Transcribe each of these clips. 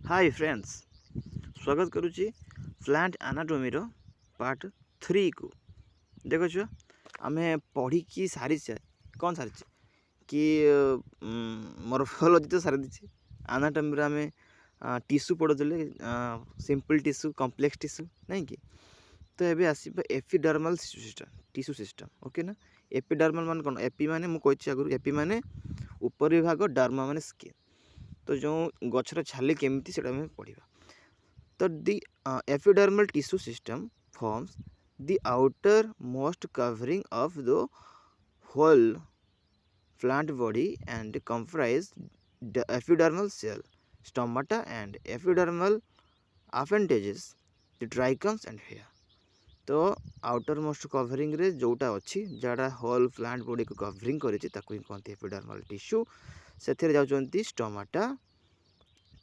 Hi friends, स्वागत करुच्ची plant anatomy रो part 3 को। देखो छुआ आम पढ़ी कि सारी कौन सारी कि मॉर्फोलॉजी तो सारी दी एनाटॉमी आम टिश्यू पढ़ुले सिंपल टिश्यू कॉम्प्लेक्स टिश्यू नहीं कि तो ये आसो एपिडर्मल टिश्यू सिस्टम ओके ना। एपिडर्मल मान कौन एपी माने मुझे आगुरी एपी माने ऊपर भाग डर्मा माने स्किन। तो जो गचर छाली केमती से पढ़ा तो the epidermal tissue system forms the outer most covering of the whole plant body and comprise the epidermal cell, stomata and epidermal appendages, the trichomes and hair. तो आउटर मोस्ट कवरिंग रे जोटा अच्छी जरा होल प्लांट बॉडी को covering करिछि ताकू कहते epidermal tissue से जाउछन्ती stomata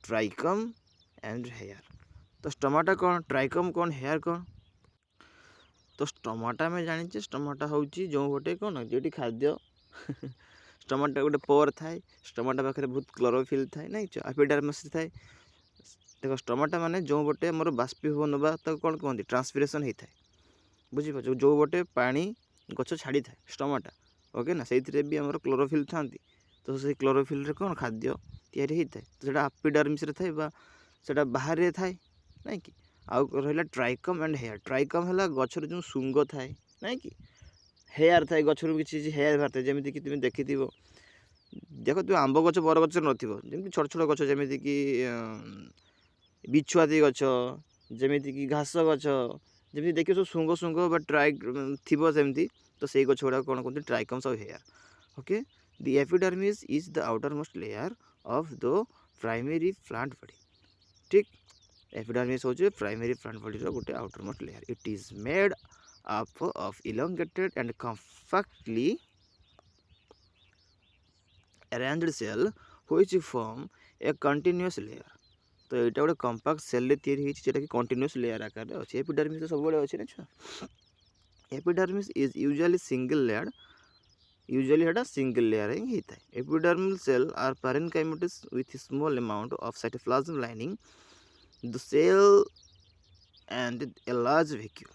ट्राइकम and hair. तो स्टोमाटा कौन ट्राइकम कौन हेयर कौन तो स्टोमाटा में जानी स्टोमाटा हूँ जो गोटे कौन जो खाद्य स्टोमाटा गोटे पोर थाए स्टोमाटा पाखे बहुत क्लोरोफिल थाए ना एपिडर्मिस थाए। देख स्टोमाटा माने जो गोटे मोर बाष्पीभवन बा कौन कहते ट्रांसपिरेशन होता है बुझीपार जो गोटे पानी गच छाड़ी थाए स्टोमाटा ओके ना से भी आम क्लोरोफिल था तो से क्लोरोफिल कौन खाद्य तैयारी होता है तो एपिडर्मिस थाए से बाहर थाए ना कि आउ रहा ट्राइकम एंड हेयर। ट्राइकम है गचर जो शुंग थाए ना कि हेयर थाए गचर किसी हेयर बाहर थाए जमीक कि तुम देखी देख तुम आंब गच बर गच नमी छोट छोट गच जमीक कि बिछुआती गच जमीक कि घास गच जमी देखिए सब शुंग शुंग ट्राइ थी सेमती तो से गच गुड़ा कौन कहते trichomes of hair okay. The epidermis is the outer most layer of the primary plant body ठीक। एपिडर्मिस हो प्राइमरी प्लांट बॉडी गोटे outer most layer it is made up of elongated and compactly arranged cell which form a continuous layer। तो यहाँ गोटे compact cell या continuous layer आकार अच्छे epidermis तो सब अच्छे ना छुआ। Epidermis is usually single layer usually single layer ही होता है। Epidermal cell are parenchymatous with small amount of cytoplasm lining the cell and a large vacuole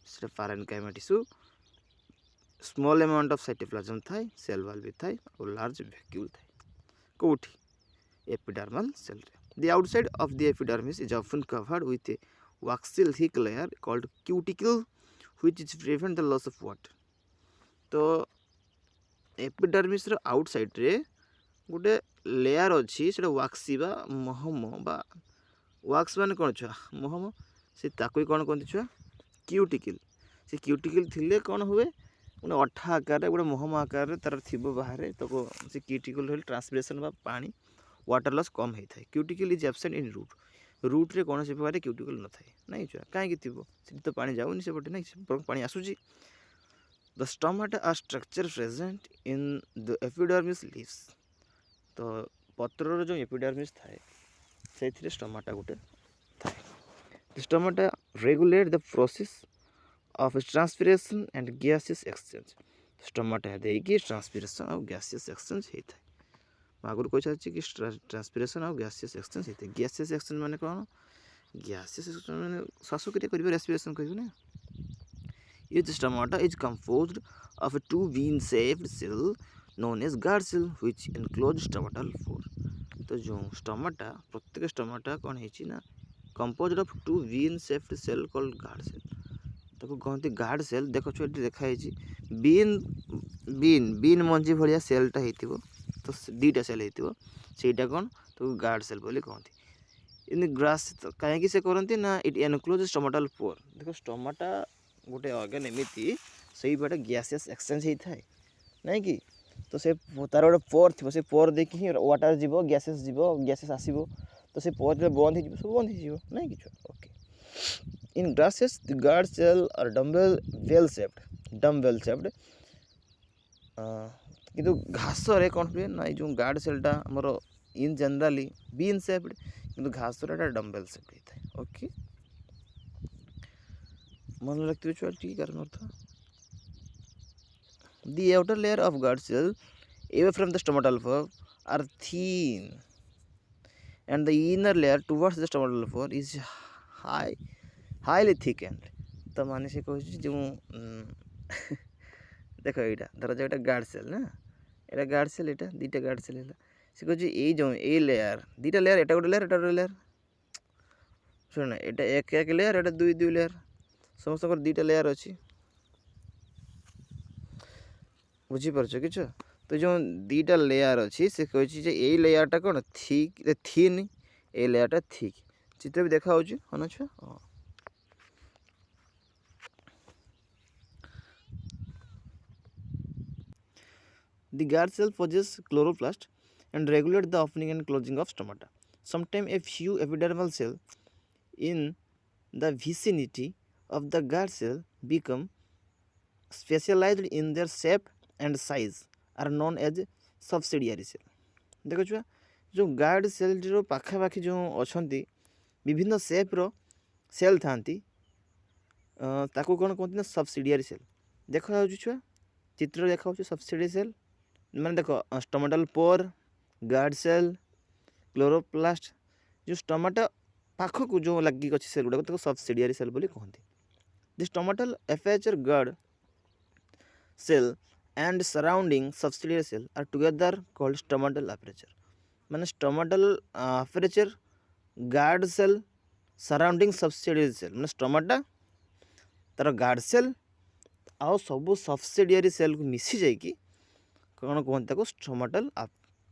से parenchymatous small amount of cytoplasm थाए सेल वाल भी थाए और large vacuole थाए कौटी एपिडर्मल सेल रे। The outside of the epidermis is often covered with a waxy thick layer called cuticle which is prevent the loss of water। तो epidermis रो outside रे गोटे लेयर अच्छी से वाक्सी बा महम बा वाक्स मान कौन छुआ महम से ताकू कौन कहते छुआ क्यूटिकल। से क्यूटिकल थिले कौन हुए गोटे अठा आकार गोटे महम आकार तार थी बाहर तो से क्यूटिकल ट्रांसपिरेशन बा पानी वाटर लॉस कम होता है। Cuticle is absent in root root रे कौन से प्रकार क्यूटिकल न थाए नहीं छुआ कहीं थी तो पानी जाऊनी से पटे नहीं पानी आसूची। The stomata are structure present in the epidermis leaves. तो पत्र जो एपिडर्मिस थाए से स्टोमाटा गोटे थाए। The stomata regulate the process of transpiration and gases exchange. Stomata देकी ट्रांसपिरेशन और गैसेस एक्सचेंज होता है। आगुरी कही सारी कि ट्रांसपिरेशन और गैसेस एक्सचेंज होता है। गैसेस एक्सचेंज माने कौन गैसेस एक्सचेंज माने श्वासक्रिया करिवे रेस्पिरेशन करिवे ना। Each stomata is composed of a two vein-shaped cell known as guard cell which enclose stomatal pore। तो जो स्टोमाटा प्रत्येक स्टोमाटा कौन है ना composed of two vein-shaped cell called guard cell। ताको कहते गार्ड सेल। देख छुआ देखाई बीन बीन बीन मंजी भाया सेलटा हो तो दीटा सेल होटा कौन तो गार्ड सेल बोली कहते इन ग्रास। कहीं से करती ना इट एनक्लोज स्टोमाटल पोर। देखो स्टोमाटा गोटे ऑर्गन एमती से बाटे गैसेस एक्सचेंज होता है नहीं कि तो से तार गोटे पोर थी से पोर देखी ही वाटर जीव गैसेस आसो तो से पोर जो बंद हो सब बंद हो नहीं कि okay. In grasses the guard cell are dumbbell shaped किंतु घास रे कौन हुए ना जो गार्ड सेलटा आमर इन जनराली बीन शेप्ड किंतु घास डम्बेल शेप्ड होता है ओके। मन रखते छुआ ठीक कारण अर्थ the outer layer of guard cell away from the stomatal pore are thin and the inner layer towards the stomatal pore is highly thickened। तो माने से कहूँ जो देख यहाँ धर जो गार्ड सेल ना यहाँ गार्ड सेल यहाँ दुईटा गार्ड सेल है से कहूँ ये जो ये लेयर दुईटा लेयर एटा गोटे लेयर एटा गोटे लेयर शुण यहाँ एक एक लेयर एटा दुई दुई लेयर समस्त दुईटा लेयर अच्छी बुझीपार कि तो जो दुईटा लेयर अच्छी से कहूँ ये लेयरटा कौन थिक थिन ये लेयरटा थिक चित्र भी देखा होना छुआ हाँ The guard cell possesses chloroplast and regulate the opening and closing of stomata. Sometimes a few epidermal cells in the vicinity of the guard cell become specialized in their shape and size are known as subsidiary cell। देखो छुआ जो guard cell पाखापाखि जो अच्छा विभिन्न सेप्र cell था ताको कौन कहते हैं सबसिडियरी सेल देखा छुआ चित्र देखा सबसिडियरी सेल मैंने देखो stomatal pore guard cell chloroplast जो स्टोमेटा पाखक जो लगी अच्छी सेल गुड़ाक सबसिडियरी सेल बोली कहते। The stomatal aperture guard cell and surrounding subsidiary cell are together called stomatal aperture. माने stomatal aperture guard cell surrounding subsidiary cell माने स्टोमेटा तार गार्ड सेल आउ सब सबसिडियरी सेल को मिसी जाइकी कौन कहते स्टोमेटल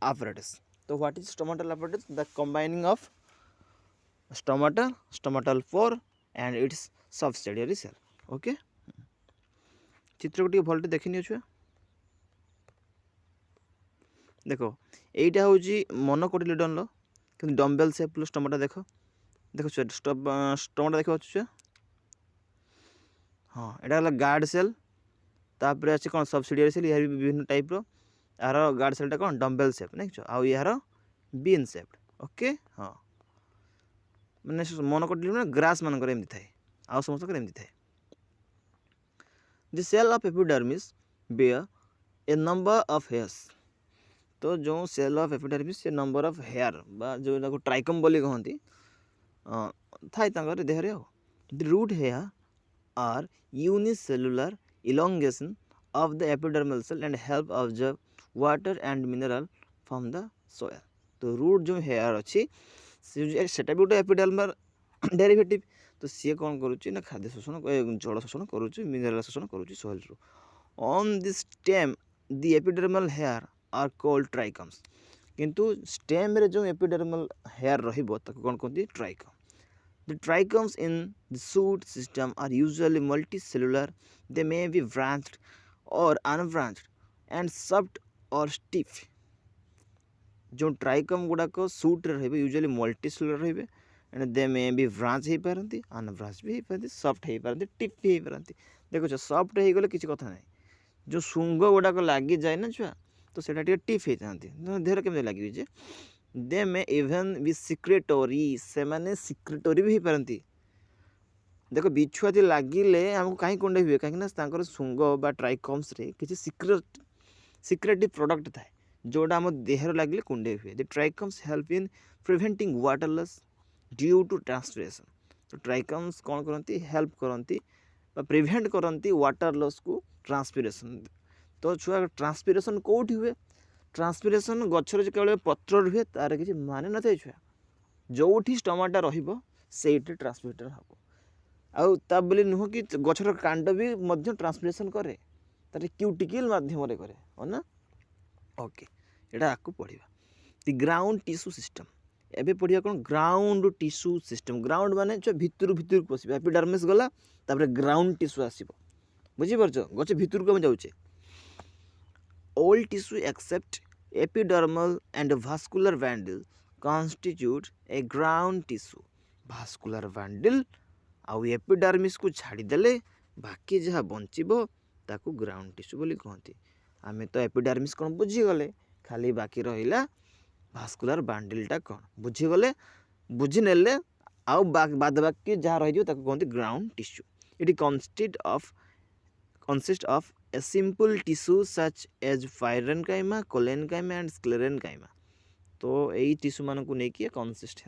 apparatus। तो what is stomatal apparatus? The combining of stomata stomatal pour and its subsidiary cell. Okay चित्र को टी भलटे देखनी छुआ देखो यहीटा हूँ मोनोकोटिलिडन कि डम्बेल सेप स्टोमेटा देख देखो स्टोमेटा देख छुआ हाँ यहाँ गार्ड सेल तापर अच्छे कौन सबसिडियरी सेल यार भी विभिन्न टाइप यार गार्ड सेलटा कौन डम्बेल सेप नहीं आउ यार बीन सेप्ड। ओके हाँ मैंने मोनोकोटिलिडन ग्रास मानक एमती थाए आउ समस्त एमती थाए। The cell of epidermis bear a number of hairs. तो जो सेल ऑफ एपिडर्मिस से नंबर ऑफ हेयर बा जो ट्राइकम बोली कहती थाए देहरे। The root hair are unicellular elongation of the epidermal cell and help absorb water and mineral from the soil। तो रूट जो हेयर अच्छी सेटा भी गोटे एपिडर्मल डेरिवेटिव तो सी कौन करुच्ची ना खाद्य शोषण जल शोषण करुच्ची मिनेराल शोषण करुच्ची सोइल रु। On the stem the epidermal hair are called trichomes किंतु स्टेम रे जो एपिडर्मल हेयर रहिबो ताको कौन कहते ट्राइकम। The trichomes in the shoot system are usually multicellular. They may be branched or unbranched and soft or stiff। जो ट्राइकम गुड़ाक suit रे usually multicellular रे and they may be branch हो पारती अनब्रांच भी हो पारती सॉफ्ट हो पारती टिप भी हो पारती। देखो सॉफ्ट हो गले किसी कथा ना जो शुंग गुड़ाक लगी जाए ना छुआ तो सेटा टिप होता देहर केमती लगे दे मे इवन बी सिक्रेटरी से माने सिक्रेटरी भी हो पारती। देखो बिछुआती लगिले आमको कहीं कुंडे हुए कहीं शुंग बा ट्राइकम्स रे किसी सिक्रेटिव प्रोडक्ट थाए जोड़ा आम देहर लगे कुंडे हुए। The trichomes help in preventing water loss due to transpiration. तो ट्राइकम्स कौन करती हेल्प करती प्रिवेंट करती वाटर लॉस को ट्रांसपिरेशन। तो छुआ ट्रांसपिरेशन कौटी हुए ट्रांसपिरेशन गचर केवल पत्र रुहे तार किसी मान न था छुआ जो स्टोमाटा रहीटे ट्रांसपिरेटर हम आउ बोली नुह कि गचर कांड भी ट्रांसपिरेशन करे तार क्यूटिकल मध्यम करे ना। ओके यहाँ आपको पढ़ा दि ग्राउंड टिश्यू सिस्टम एबे पढ़िया कौन ग्राउंड टिश्यू सिस्टम। ग्राउंड माने भितर भितर पश एपिडर्मिस गला तापर ग्राउंड टिश्यू आसो बुझीपार गच भितर को जाऊे। All tissue except epidermal and vascular bundle constitute a ground tissue। vascular bundle आउ एपिडर्मिस को छाड़ीदेले बाकी जहाँ बचब ताकू ग्राउंड टिश्यू बोली कहती। आमे तो एपिडर्मिस कौन बुझीगले खाली बाकी रहा भास्कुलर बांडलटा कौन बुझीगले बुझीने आउ बाद बाकी जहाँ रही कहते ground tissue. It consist of a simple tissue such as parenchyma, collenchyma and sclerenchyma। तो यही टिश्यू मान को लेकिन कनसिस्ट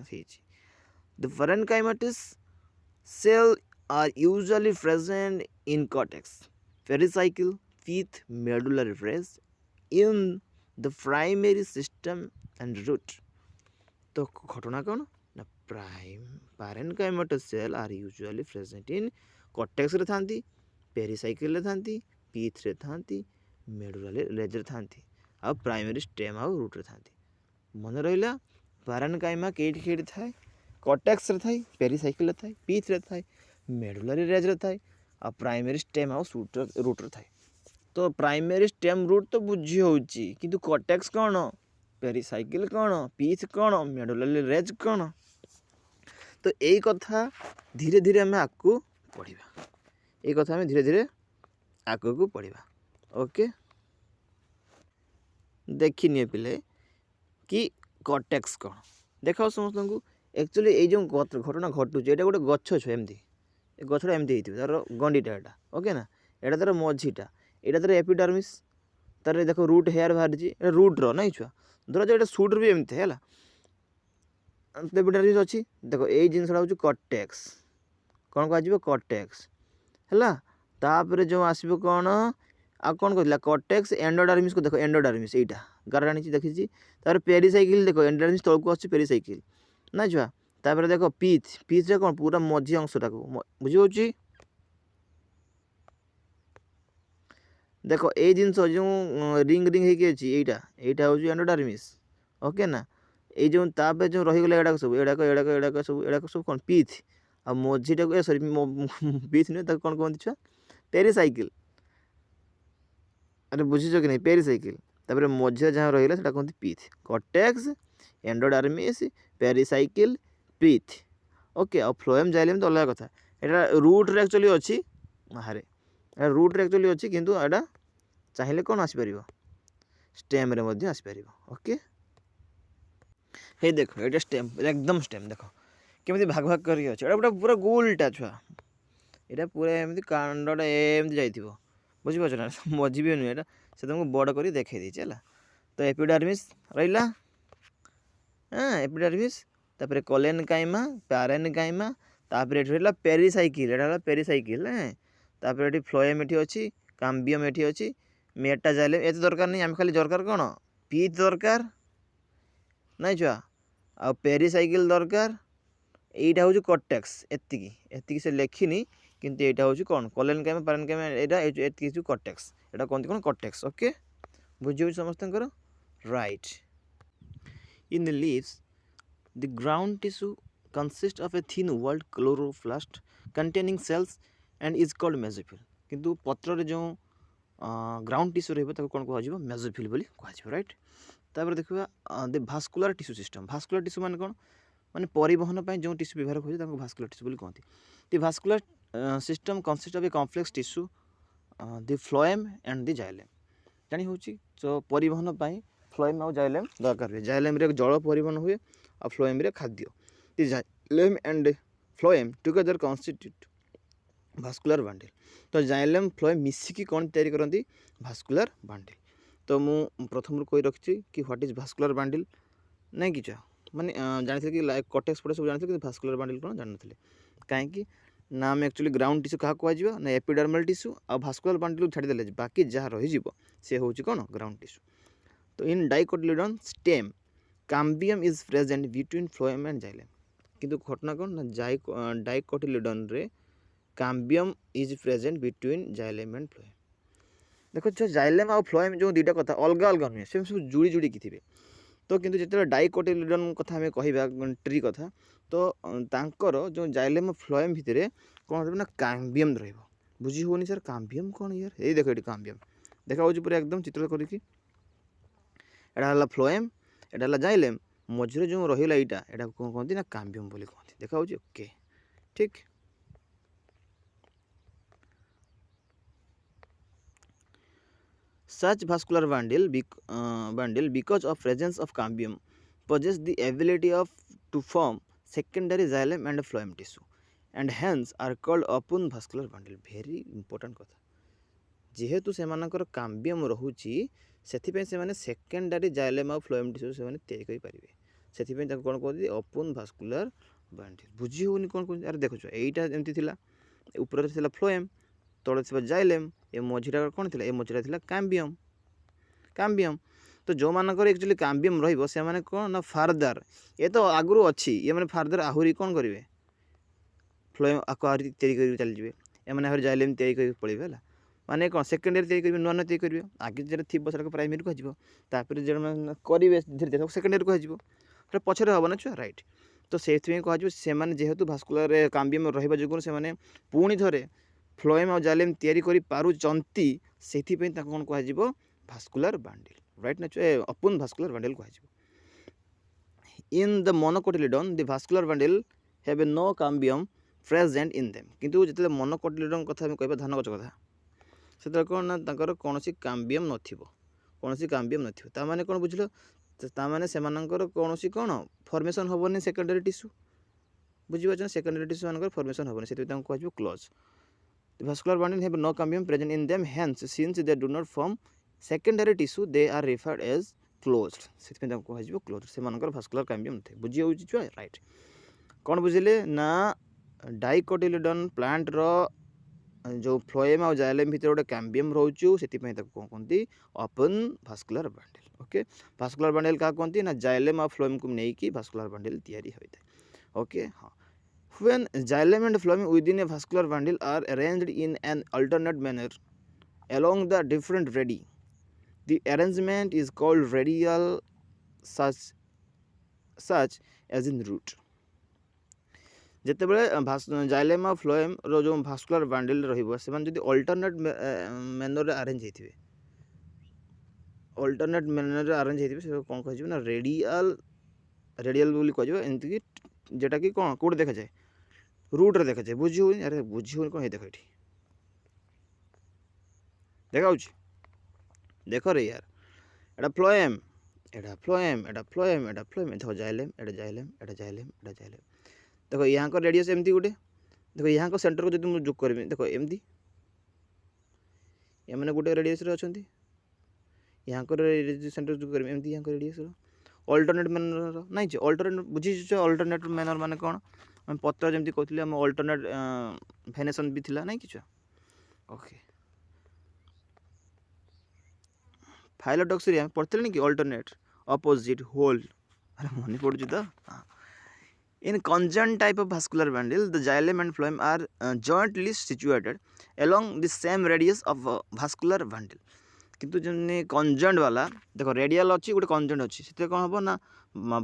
the parenchymatous cell are usually present in cortex, pericycle, pith, medullary res in the primary system and root. तो घटना कौन ना parenchymatous cell are usually present in cortex रे थांती, pericycle रे थांती, pith रे थांती, medullary res रे थांती और प्राइमरी स्टेम और रूट रे थांती। मन रहा parenchyma केटी थाए कॉर्टेक्स रे थाए, पेरिसाइकिल रे थाए, पीथ रे थाए, मेडुलरी रेज रे थाए और प्राइमरी स्टेम और रूट रे थाए। तो प्राइमरी स्टेम रूट तो बुझी होउची किंतु कॉर्टेक्स कौन, पेरिसाइकिल कौन, पीथ कौन, मेडुलरी रेज कौन। तो यही कथा धीरे धीरे आम आगू पढ़ा, ये कथा आम धीरे धीरे आगू पढ़ा। ओके देखिए पिले कि कॉर्टेक्स कौन देखा समस्त को एक्चुअली ये जो घटना घटुचे ये गोटे गछ छुआ एमती गछटा एमती तार गंडीटा यहाँ ओके ना यहाँ तार मझीटा यहाँ तार एपिडर्मिस तार देख रूट हेयर बाहरी रूट्र ना छुआ धर जो सुट्र भी एमती है एपिडर्मिस अच्छी देख ये जिनसा हूँ कॉर्टेक्स कौन कह कॉर्टेक्स है तापर जो आसो कौन आ कौन कहला कॉर्टेक्स एंडोडर्मिस को देख एंडोडर्मिस यहाँ गार आनी देखी तार पेरिसाइकिल देख एंडोडर्मिस तौक आस पेरिसाइकिल ना छुआ तापर देख पीथ पीथ रे कौन पूरा मझी अंशटा को बुझी देख ये जिनस जो रिंग रिंग होटा हूँ एंडोडर्मिस ओके ना ये जो तापर जो रहीगला एड़ाक सब एड़ाक सब कौन पीथ आ मझीटा सॉरी पीथ नुहे कौन कहते छुआ पेरिसाइकिल अरे बुझीच कि नहीं पेरिसाइकिल तापर मझे जहाँ रहा है कहते pith cortex endodermis pericycle pith okay और फ्लोएम जाइलेम तो अलग कथा यहाँ रूट रे एक्चुअली अच्छी बाहर रूट रे एक्चुअली अच्छी किंतु यहाँ चाहिए कौन आसपर स्टेम रे आसपर ओके हे देख ये स्टेम एकदम स्टेम देख केमी भाग भाग कर गोटे पूरा गोलटा छुआ यहाँ पूरा एमती कांडटा एमती जाइए बुझीपार ना मझी भी नुहे यहाँ से तुमको बड़ कर देखे देचे तो एपिडर्मिस रहा हाँ एपिडर्मिस तापर कोलेनकाइमा पैरेनकाइमा तापर ये रहा पेरिसाइकिल यहाँ पेरिसाइकिल तापर ये फ्लोएम ये अच्छी काम्बियम ये अच्छी मेटाजाइलम ये दरकार नहीं आम खाली दरकार कौन पीथ दरकार नाई छुआ आ पेरिसाइकिल दरकार यहाँ हूँ कॉर्टेक्स एतिकी से लिखिनी किंतु यहाँ हूँ कौन कोलेनकाइमा पैरेनकाइमा यहाँ कॉर्टेक्स यहाँ कहते कौन कॉर्टेक्स ओके बुझे समस्त right in the leaves the ground tissue consists of a thin walled chloroplast containing cells and is called mesophyll किंतु पत्र रे जो ग्राउंड टिश्यू रहा कौन कह मेसोफिल बोली कह राइट तापर देखा the vascular tissue system vascular tissue माने कौन माने परिवहन पर जो टिश्यू व्यवहार कर भास्कुलर टिश्यू बोली कहते the vascular system consist of a complex tissue the phloem and the xylem जानी हूँ तो परिवहन पर फ्लोएम और जाइलेम दरकार हुए जाइलेम रे जल परिवहन हुए और फ्लोएम रे खाद्य the xylem and phloem together constitute vascular बांडिल तो जाइलेम फ्लोएम मिसिकी कौन तैयारी करती भास्कुलर बांडिल तो मु प्रथम कही रखी कि व्हाट इज भास्कुलर बांडिल नहीं कि माने जानी कि कॉर्टेक्स पड़े सब जानी कि भास्कुलर बांडिल कौन जानी कहीं ना आम एक्चुअली ग्राउंड टिश्यू क्या कह ना एपिडर्मल टिश्यू और भास्कुलर बांडिल छाड़देले बाकी जहाँ रही से हूँ कौन ग्राउंड टिश्यू तो in dicotyledon stem cambium is present between phloem and xylem किंतु घटना कौन ना डाइकोटिलेडोन रे cambium is present between xylem and phloem देखो जो जाइलेम और फ्लोएम जो दुईटा कथा अलग अलग नुहे से सब जुड़ी जुड़ी थे तो किंतु जो डाइकोटिलेडोन कथा आम कह ट्री कथा तो तांकर जो जाइलेम और फ्लोएम भितर कौन ना काम्बियम रहा बुझी होनी सर काम्बियम कौन यार ये देख ये काम्बियम देखा पूरा एकदम चित्र करके एटा फ्लोएम एटा जाइलेम मझे जो रहा यहाँ कौन कहती ना काम्बियम बोली कहती देखा ओके ठीक such vascular bundle because of presence of cambium possess the ability of to form secondary xylem and phloem tissue and hence are called open vascular bundle very important कथा जेहेतु से काम्बियम रोचे ସେଥିପାଇଁ ସେମାନେ ସେକେଣ୍ଡାରୀ ଜାଇଲେମ୍ ଆଉ phloem tissue ସେମାନେ ତିଆରି କରିପାରିବେ। ସେଥିପାଇଁ ତାକୁ କ'ଣ କୁହନ୍ତି ଓପନ୍ ଭାସ୍କୁଲାର ବାଣ୍ଡିଲ୍। ବୁଝି ହେଉନି କ'ଣ କହୁଛି? ଆରେ ଦେଖୁଛ ଏଇଟା ଏମିତି ଥିଲା, ଉପରେ ଥିଲା ଫ୍ଲୋଏମ୍, ତଳେ ଥିବା ଜାଇଲେମ୍, ଏ ମଝିଟା କ'ଣ ଥିଲା? ଏ ମଝିଟା ଥିଲା କାମ୍ବିୟମ୍। ତ ଯେଉଁମାନଙ୍କର ଏକ୍ଚୁଆଲି କାମ୍ବିୟମ୍ ରହିବ ସେମାନେ କ'ଣ ନା ଫାର୍ଦାର, ଏ ତ ଆଗରୁ ଅଛି, ଏମାନେ ଫାର୍ଦାର ଆହୁରି କ'ଣ କରିବେ? ଫ୍ଲୋଏମ୍ ଆକୁ ଆହୁରି ତିଆରି କରିକି ଚାଲିଯିବେ, ଏମାନେ ଆହୁରି ଜାଇଲେମ୍ ତିଆରି କରିକି ପଳେଇବେ ହେଲା। ମାନେ କ'ଣ ସେକେଣ୍ଡାରୀ ତିଆରି କରିବେ, ନୂଆ ତିଆରି କରିବେ। ଆଗେ ଯେଟା ଥିବ ସେଟାକୁ ପ୍ରାଇମେରୀ କୁହାଯିବ, ତାପରେ ଯେଉଁମାନେ କରିବେ ଧୀରେ ଧୀରେ ସେକେଣ୍ଡାରୀ କୁହାଯିବ, ସେଟା ପଛରେ ହେବ ନା ଛୁଆ, ରାଇଟ୍। ତ ସେଇଥିପାଇଁ କୁହାଯିବ ସେମାନେ ଯେହେତୁ ଭାସ୍କୁଲାର କାମ୍ବିୟମ୍ ରହିବା ଯୋଗୁଁ ସେମାନେ ପୁଣି ଥରେ ଫ୍ଲୋଏମ୍ ଆଉ ଜାଇଲେମ୍ ତିଆରି କରିପାରୁଛନ୍ତି, ସେଥିପାଇଁ ତାଙ୍କୁ କ'ଣ କୁହାଯିବ? ଭାସ୍କୁଲାର ବାଣ୍ଡିଲ୍, ରାଇଟ୍ ନା ଛୁଆ? ଓପନ୍ ଭାସ୍କୁଲାର ବାଣ୍ଡିଲ୍ କୁହାଯିବ। In the monocotyledon the vascular bundle have no cambium present in them. କିନ୍ତୁ ଯେତେବେଳେ ମୋନୋକଟିଲିଡନ୍ କଥା ଆମେ କହିବା, ଧାନ ଗଛ କଥା, ସେତେବେଳେ କ'ଣ ନା ତାଙ୍କର କୌଣସି କାମ୍ବିୟମ୍ ନଥିବ, ତାମାନେ କ'ଣ ବୁଝିଲ? ତାମାନେ ସେମାନଙ୍କର କୌଣସି କ'ଣ ଫର୍ମେସନ୍ ହେବନି ସେକେଣ୍ଡାରୀ ଟିସ୍ୟୁ, ବୁଝିପାରୁଛ? ସେକେଣ୍ଡାରୀ ଟିସ୍ୟୁ ମାନଙ୍କର ଫର୍ମେସନ୍ ହେବନି, ସେଥିପାଇଁ ତାଙ୍କୁ କୁହାଯିବ close. The vascular bundle have no cambium present in them, hence since they do not form secondary tissue they are referred as closed. ସେଥିପାଇଁ ତାଙ୍କୁ କୁହାଯିବ କ୍ଲୋଜ୍। ସେମାନଙ୍କର ଭାସ୍କୁଲାର କାମ୍ବିୟମ୍ ନଥାଏ। ବୁଝି ହେଉଛି ଛୁଆ, ରାଇଟ୍? କ'ଣ ବୁଝିଲେ ନା ଡାଇକଟିଲିଡନ୍ ପ୍ଲାଣ୍ଟର ଯେଉଁ ଫ୍ଲୋଏମ୍ ଆଉ ଜାଇଲେମ୍ ଭିତରେ ଗୋଟେ କାମ୍ବିୟମ୍ ରହୁଛୁ, ସେଥିପାଇଁ ତାକୁ କ'ଣ କୁହନ୍ତି? Open vascular bundle. Okay, vascular bundle କାହା କୁହନ୍ତି ନା ଜାଇଲେମ୍ ଆଉ ଫ୍ଲୋଏମ୍କୁ ନେଇକି ଭାସ୍କୁଲାର ବାଣ୍ଡିଲ୍ ତିଆରି ହୋଇଥାଏ। ଓକେ, ହଁ। When xylem and phloem within a vascular bundle are arranged in an alternate manner along the different radii, the arrangement is called radial, such as in root. ଯେତେବେଳେ xylem ଆଉ ଫ୍ଲୋଏମ୍ର ଯେଉଁ vascular ବାଣ୍ଡିଲ୍ ରହିବ, ସେମାନେ ଯଦି alternate ମ୍ୟାନର୍ରେ arrange ହେଇଥିବେ, ସେ କ'ଣ କୁହାଯିବ ନା ରେଡ଼ିଆଲ୍ ବୋଲି କୁହାଯିବ। ଏମିତିକି ଯେଟାକି କ'ଣ କେଉଁଠି ଦେଖାଯାଏ? ରୁଟ୍ରେ ଦେଖାଯାଏ। ବୁଝି ହେଉନି? ଆରେ ବୁଝି ହେଉନି କ'ଣ? ହେଇ ଦେଖ, ଏଠି ଦେଖାଉଛି, ଦେଖ ରେ ୟାର, ଏଇଟା ଫ୍ଲୋଏମ୍, ଦେଖ ଜାଇଲେମ୍, ଦେଖ ଏହାଙ୍କ ରେଡ଼ିୟସ୍ ଏମିତି ଗୋଟେ, ଦେଖ ଏହାଙ୍କ ସେଣ୍ଟରକୁ ଯଦି ମୁଁ ଯୋଗ କରିବି, ଦେଖ ଏମିତି ଏମାନେ ଗୋଟେ ରେଡ଼ିୟସ୍ରେ ଅଛନ୍ତି, ଏହାଙ୍କର ସେଣ୍ଟର ଯୋଗ କରିବି ଏମିତି, ଏହାଙ୍କ ରେଡ଼ିୟସ୍ର ଅଲ୍ଟରନେଟ୍ ମ୍ୟାନର ନାଇଁ ଯେ, ଅଲ୍ଟରନେଟ୍ ବୁଝିଛ? ଅଲ୍ଟରନେଟ୍ ମ୍ୟାନର ମାନେ କ'ଣ? ଆମେ ପତ୍ର ଯେମିତି କହୁଥିଲେ, ଆମ ଅଲ୍ଟରନେଟ୍ ଭେନେସନ୍ ବି ଥିଲା, ନାଇଁ କି ଛୁଆ? ଓକେ, ଫାଇଲୋଡକ୍ସରେ ଆମେ ପଢ଼ିଥିଲେ କି ଅଲ୍ଟରନେଟ୍, ଅପୋଜିଟ୍, ହୋଲ୍, ଆରେ ମନେ ପଡ଼ୁଛି ତ? In conjoined type of vascular bundle, the xylem and phloem are jointly situated along the same radius of vascular bundle. କିନ୍ତୁ ଯେମିତି କଞ୍ଜଏଣ୍ଟ ବାଲା, ଦେଖ ରେଡ଼ିଆଲ୍ ଅଛି, ଗୋଟେ କଞ୍ଜଏଣ୍ଟ ଅଛି, ସେଥିରେ କ'ଣ ହେବ ନା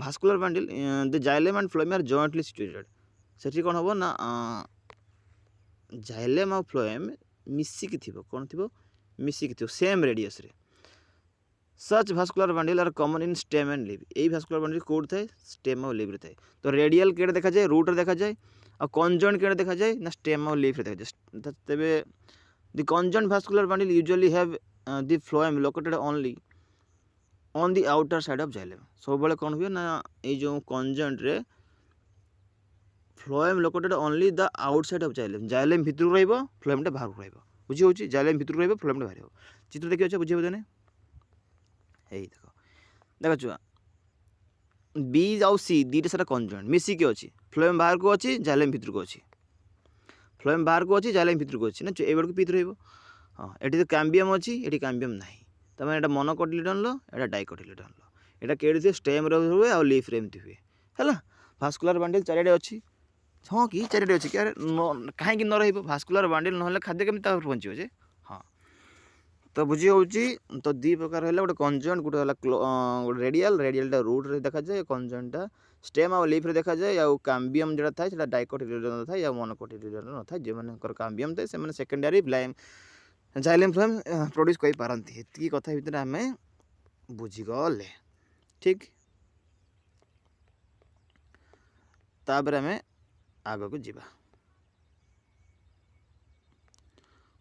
vascular bundle the xylem and phloem are jointly situated. ସେଠି କ'ଣ ହେବ ନା ଜାଇଲେମ୍ ଆଉ ଫ୍ଲୋଏମ୍ ମିଶିକି ଥିବ, କ'ଣ ଥିବ? ମିଶିକି ଥିବ ସେମ୍ ରେଡ଼ିୟସ୍ରେ। Such vascular bundle are common in stem and leave. ଏଇ ଭାସ୍କୁଲାର ବାଣ୍ଡିଲ୍ କେଉଁଠି ଥାଏ? ଷ୍ଟେମ୍ ଆଉ ଲିଭ୍ରେ ଥାଏ। ତ ରେଡ଼ିଆଲ୍ କେଡ଼େ ଦେଖାଯାଏ? ରୁଟ୍ରେ ଦେଖାଯାଏ। ଆଉ କଞ୍ଜଏଣ୍ଟ କେଡ଼େ ଦେଖାଯାଏ? ନା ଷ୍ଟେମ୍ ଆଉ ଲିଭ୍ରେ ଦେଖାଯାଏ। ତେବେ the conjoint vascular bundle usually have the phloem located only on the outer side of xylem. ସବୁବେଳେ କ'ଣ ହୁଏ ନା ଏଇ ଯେଉଁ କଞ୍ଜଏଣ୍ଟରେ phloem located only the outside of xylem, xylem ଭିତରକୁ ରହିବ, ଫ୍ଲୋଏମ୍ଟା ବାହାରକୁ ରହିବ। ବୁଝି ହେଉଛି? ଜାଇଲେମ୍ ଭିତରକୁ ରହିବ, ଫ୍ଲୋଏମ୍ଟା ବାହାରିବ। ଚିତ୍ର ଦେଖିବାକୁ ବୁଝି ହେବ ତାନେ? ଏଇ ଦେଖ ଛୁଆ, ବି ଆଉ ସି ଦୁଇଟା ସାରା କଞ୍ଜଏଣ୍ଟ ମିଶିକି ଅଛି, ଫ୍ଲୋଏମ୍ ବାହାରକୁ ଅଛି, ଜାଇଲେମ୍ ଭିତରକୁ ଅଛି, ଫ୍ଲୋଏମ୍ ବାହାରକୁ ଅଛି, ଜାଇଲେମ୍ ଭିତରକୁ ଅଛି ନା, ଏଇବେଳକୁ ପିତ୍ ରହିବ। ହଁ, ଏଠି ତ କାମ୍ବିୟମ୍ ଅଛି, ଏଠି କାମ୍ବିୟମ୍ ନାହିଁ, ତାମାନେ ଏଇଟା ମୋନୋକଟିଲିଡନ୍ର, ଏଇଟା ଡାଇକଟିଲିଡନ୍ର। ଏଇଟା କେଉଁଠି ଥିବ? ଷ୍ଟେମ୍ରେ ହୁଏ ଆଉ ଲିଫ୍ରେ ଏମିତି ହୁଏ ହେଲା। ଭାସ୍କୁଲାର ବାଣ୍ଡିଲ୍ ଚାରିଆଡ଼େ ଅଛି, ହଁ କି ଚାରିଆଡ଼େ ଅଛି କି? ଆରେ କାହିଁକି ନ ରହିବ? ଭାସ୍କୁଲାର ବାଣ୍ଡିଲ୍ ନହେଲେ ଖାଦ୍ୟ କେମିତି ତା ଉପରେ ବଞ୍ଚିବ ଯେ? ହଁ, ତ ବୁଝି ହେଉଛି। ତ ଦୁଇ ପ୍ରକାର ହେଲା, ଗୋଟେ କଞ୍ଜଏଣ୍ଟ, ଗୋଟେ ହେଲା ଗୋଟେ ରେଡ଼ିଆଲ୍ଟା ରୁଟ୍ରେ ଦେଖାଯାଏ, କଞ୍ଜଏଣ୍ଟଟା ଷ୍ଟେମ୍ ଆଉ ଲିଫ୍ରେ ଦେଖାଯାଏ। ଆଉ କାମ୍ବିୟମ୍ ଯେଉଁଟା ଥାଏ ସେଟା ଡାଇକଟିଲିଡନ୍ ଥାଏ, ଆଉ ମୋନୋକଟିଲିଡନ୍ ନଥାଏ। ଯେଉଁମାନଙ୍କର କାମ୍ବିୟମ୍ ଥାଏ ସେମାନେ ସେକେଣ୍ଡାରୀ ଜାଇଲେମ୍ ଫ୍ଲୋଏମ୍ ପ୍ରଡ୍ୟୁସ୍ କରିପାରନ୍ତି। ଏତିକି କଥା ଭିତରେ ଆମେ ବୁଝିଗଲେ, ଠିକ୍। ତାପରେ ଆମେ ଆଗକୁ ଯିବା,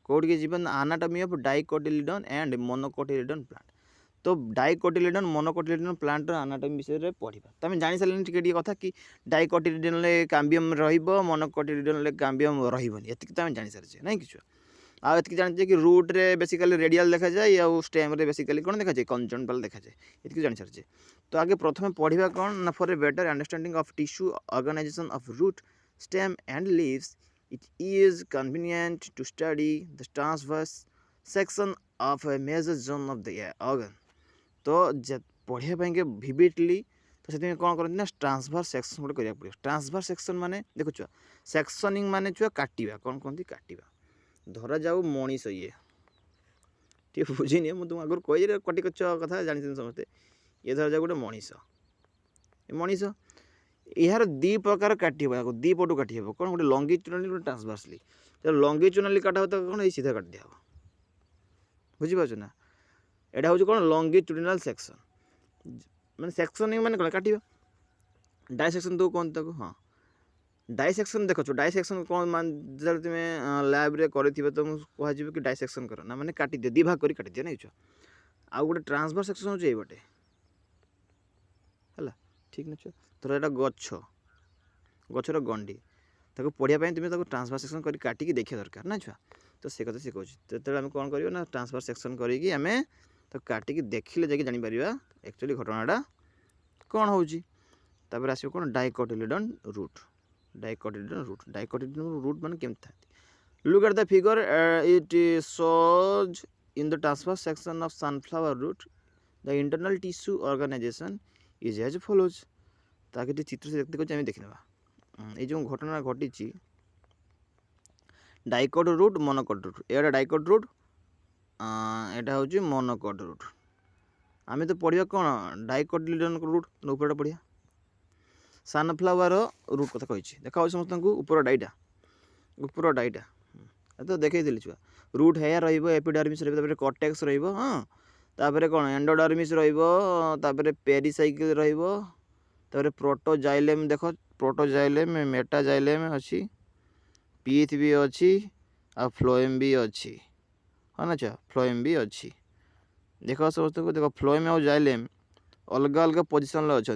କେଉଁଠିକି ଯିବା ନା ଆନାଟମି ଅଫ୍ ଡାଇକଟିଲିଡନ୍ ଆଣ୍ଡ ମୋନୋକଟିଲିଡନ୍ ପ୍ଲାଣ୍ଟ। ତ ଡାଇକଟିଲିଡନ୍ ମୋନୋକଟିଲିଡନ୍ ପ୍ଲାଣ୍ଟର ଆନାଟମି ବିଷୟରେ ପଢ଼ିବା। ତ ଆମେ ଜାଣିସାରିଲେଣି ଟିକେ ଟିକେ କଥା କି ଡାଇକଟିଲିଡନ୍ରେ କାମ୍ବିୟମ୍ ରହିବ, ମୋନୋକଟିଲିଡନ୍ରେ କାମ୍ବିୟମ୍ ରହିବନି, ଏତିକି ତ ଆମେ ଜାଣିସାରିଛେ ନାଇଁ କି ଛୁଆ? आगे जानी कि रूट रे बेसिकली रेडियल देखा जाए या स्टेम रे बेसिकली कौन देखा जाए कंजंक्टिवल देखा जाए ये जानी सारी। तो आगे प्रथम पढ़ा कौन ना for a better understanding of tissue organisation of root stem and leaves it is convenient to study the transverse section of a mature zone of the organ. तो पढ़ाई के विविडली तो से कौन करते ना ट्रांसवर्स सेक्शन गोटे करा पड़े। ट्रांसवर्स सेक्शन माने देखो छुआ सेक्शनिंग माने छुआ काटिबा कौन कहते काटिबा धरा जाऊ मनीष ये ठीक बुझीनि मुझे तुम आगुरी कही कटी कच कथा जानी समस्ते ये धरा जाऊ गोटे मनीष मनीष यार दी प्रकार काटी हे दी पटू काटी हे कौन गोटे लंगिट्यूडनली गोटे ट्रांसवर्सली जब लंगिट्यूडनली काटा हो तो कौन ये सीधा काट दिया बुझीपार ना यहाँ हूँ कौन लंगिट्यूडनल सेक्शन मैंने सेक्शनिंग माने कौन काटिबा डायसेक्शन तो कौन तक हाँ डायसेक्शन देख डायसेक्शन कौन मान जो तुम लैब रे कर तो कह कि डायसेक्शन कर ना मैंने काटी दियो दी भाग कर काटी दियो नहीं छुआ आउ गोटे ट्रांसफर सेक्शन हो बटे है ठीक ना छुआ तो यहाँ गछ गचर गंडी ताको पढ़ाई तुम ट्रांसफर सेक्शन कर काटिकी देखा दरकार ना छुआ तो से कथा सी कहूँ तो आम कौन कर ट्रांसफर सेक्शन करें तो काटिकी देखिले जाकि जापर एक्चुअली घटनाटा कौन होपर आस कौन डाइकोटिलिडन रूट डाइकोटिलिडन रूट मान केमती था look at the figure it shows in the transverse section of sunflower root the internal tissue organization is as follows। ताकि चित्र से देखते कुछ देखने ये जो घटना घटी डाइकोट रूट मोनोकोट रूट ये डाइकोट रूट यहाँ हूँ मोनोकोट रूट आम तो पढ़ा कौन डाइकोटिलिडन रूट ऊपर पढ़िया सनफ्लावर रूट कथा कही देखा समस्त ऊपर डाइटा तो देखी छुआ रूट हेयर एपिडर्मिस कॉर्टेक्स हाँ तापर कौन एंडोडर्मिस तापर पेरिसाइकिल तापर प्रोटोजाइलेम देख प्रोटोजाइलेम मेटाजाइलेम अच्छी पीथ भी अच्छी आ फ्लोएम भी अच्छी हाँ ना छुआ फ्लोएम भी अच्छी देख समस्त को देख फ्लोएम और जाइलेम अलग अलग पोजिशन अच्छा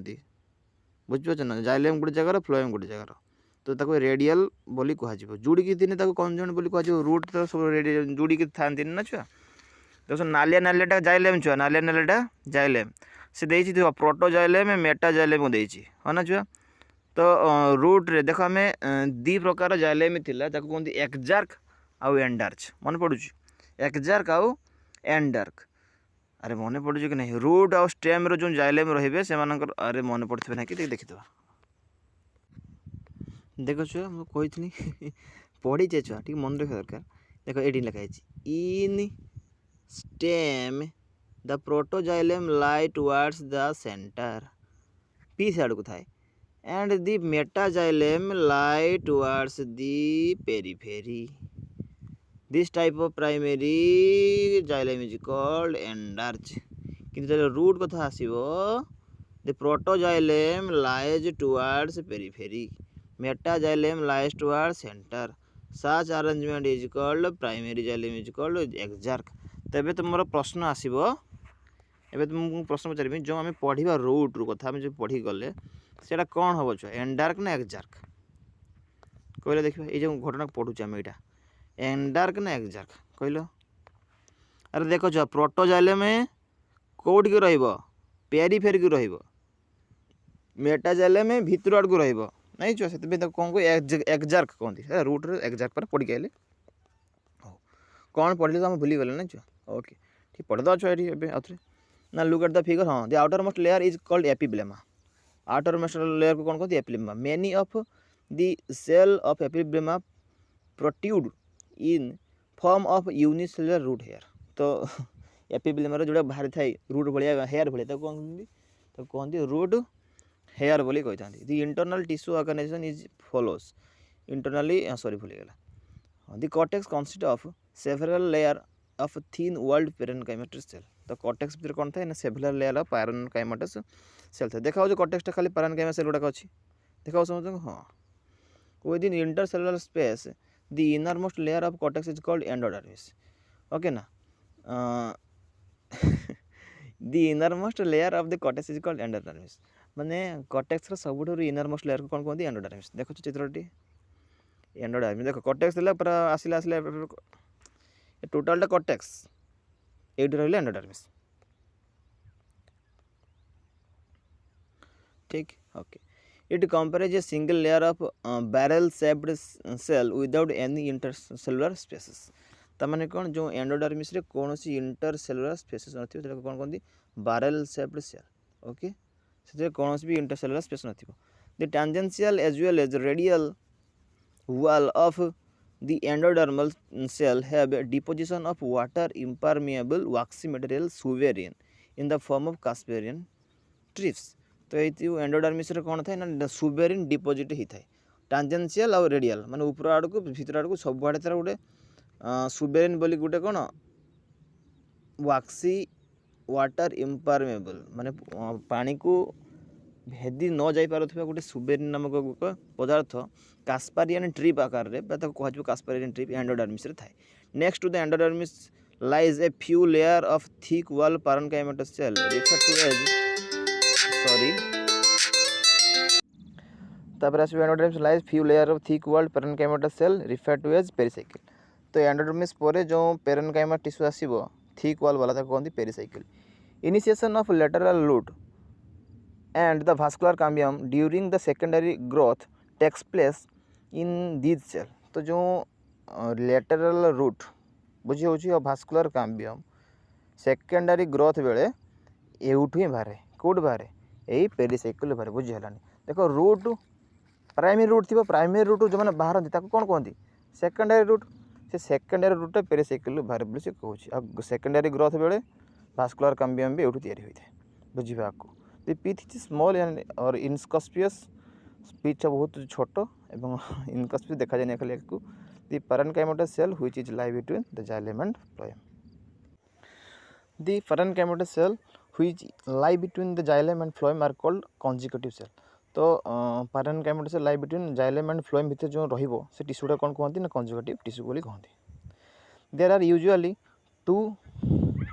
बुझीपार ना जाइलेम गोटे जगार फ्लोएम गोटे जगार तो ताको रेडियल बोली कह जुड़िकी दिन कंजन बोली कह रूट तो सब जुड़िकी था ना छुआ तो सब नालिया नालियाटा जाइलेम छुआ नालिया नालियाटा जाइलेम से देखिए प्रोटोजाइलेम मेटाजाइलेम देती हाँ ना छुआ तो रूट रे देख आम दी प्रकार जाइलेम थिला ताको कहते एक्जार्क आउ एंडार्च मन पड़ू एक्जार्क आउ एंडार्क अरे मन पड़ू कि नहीं रूट आउ स्टेम रो जो जाइलेम रे से अरे मन पड़े ना कि देखिए देख छुआ मुझे पढ़ी छुआ ठीक मन रखा दरकार देख ये लिखाई in stem the protoxylem lie towards the centre पी साइड को थाए and the metaxylem lie towards the periphery this type of primary xylem is called endarch किंतु रूट कथा आसीबो the protoxylem lies towards periphery metaxylem lies towards centre such arrangement is called primary xylem is called exarch. तेबे तो मोर प्रश्न आसीबो एबे तुमको प्रश्न पचारि जो आम पढ़ा रूट रू कथा जो पढ़ी गले सेटा कौन हम छुआ एंडार्क ना एक्जार्क कहले देखिए ये जो घटना पढ़ुचे आम यहाँ एंडार्क ना एक्जार्क कहल अरे देख छुआ प्रोटोजाइलेम कौटी रही पेरिफेरी को रही मेटाजाइलेम भितर आड़ को रही नहीं छुआ से कौन को एक्जार्क कहते रूट रे एक्जार्क पर पढ़ी आए हो कौन पढ़े तो आम भूली गले ना छुआ ओके ठीक पढ़े छुआ ये आउे ना लुक एट द फिगर हाँ the outer most layer is called epiblema outer most layer को कौन कहते epiblema many of the cell of epiblema protrude in form of unicellular root hair तो एपिब्लेमा जोड़ा बाहरी थाए रूट भाया हेयर भाया तो कहते रूट हेयर बोली कही था the internal tissue organisation is follows internally sorry भूलीगला the cortex consist of several layer of thin walled parenchymatous cell तो कॉर्टेक्स भीतर कौन था several layer of parenchymatous cell था देखा कॉर्टेक्सटा खाली पेरेनकाइमा सेल गुड़ाक अच्छी देखा समझ हाँ within intercellular space the innermost layer of cortex is called endodermis okay ना the innermost layer of the cortex is called endodermis माने कॉर्टेक्स सब इनरमोस्ट लेयर को कौन कहते एंडोडर्मिस देखो चित्रटी एंडोडर्मिस देख कॉर्टेक्स पूरा आसला आसला टोटालटा कॉर्टेक्स ये रहा एंडोडर्मिस। ठीक okay. It comprises a single layer of barrel shaped cell without any intercellular spaces. तमाने कौन जो एंडोडर्मिस रे कौन सी इंटरसेलुलर स्पेसेस नथिबो सेटा कौन कहंदी बैरल शेप्ड सेल। ओके से कौन भी इंटरसेलुलर स्पेस नथिबो। The tangential as well as radial wall of the endodermal cell have a deposition of water impermeable waxy material suberin in the form of Casparian trips. तो ये endodermis रे कौन थाए ना सुबेरिन डिपोजिट ही थाए tangential और radial माने ऊपर आड़ को भीतर आड़ को सब आड़े तार गोटे सुबेरिन बोली गोटे कौन वाक्सी वाटर इम्परमेबल माने पानी को भेदी न जाई पारुथबा गोटे सुबेरिन नामक पदार्थ कास्पारियन ट्रिप आकार रे कह कास्पारियन ट्रिप एंडोडर्मिस रे थाए। Next to the endodermis lies a few layer of thick wall parenchymatous cell refer to as तापर आसबे endodermis lies few layer of thick wall parenchymatous cell refer to as pericycle. तो endodermis पर जो parenchyma tissue आसीबो thick wall वाला ताको कहंदी pericycle. Initiation of lateral root and the vascular cambium during the secondary growth takes place in these cell। तो जो lateral root बुझी होची और vascular cambium secondary growth बेले एउठू ही बाहर कोड बाहर यही पेरिसाइकिल बाहर बुझी हलानी। देखो रूट प्राइमरी रूट थी प्राइमरी रूट जो मैंने बाहर ताको कौन कहती सेकेंडरी रूट से सेकेंडरी रूट पेरिसाइकिल बाहर बोली से कहूँ। सेकेंडरी ग्रोथ बेले भास्कुलर काम्बियम भी एउठू तैयारी होता है बुझे आपको। The pith is small and और इनस्कस्पियस पिथ बहुत छोट एवं इनस्कस्पियस देखा जाए खाली आपको। The parenchymatous cell which is lie between the xylem and phloem. The parenchymatous cell which lie between the xylem and phloem are called conjunctive cell. तो parenchymatous cell lie between xylem and phloem भितर जो रहिबो से टिश्यूटा कौन कहते ना conjugative tissue बोली कहते। There are usually 2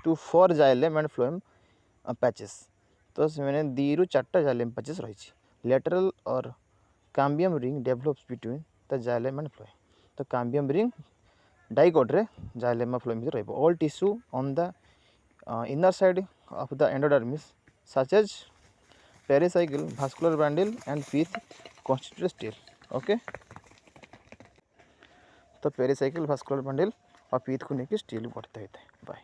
to 4 xylem and phloem patches. तो मैंने 2 ରୁ 4टा जाइलेम पैचेस रही। लेटरल और cambium ring develops between the xylem and phloem. तो काम्बियम रिंग डाइकोट रे जाइलेम और फ्लोएम रहिबो। All tissue on the inner side of the endodermis such as pericycle vascular bundle and pith constitute stele. Okay तो pericycle vascular bundle और pith को लेकर steel बढ़ते होते हैं। बाय।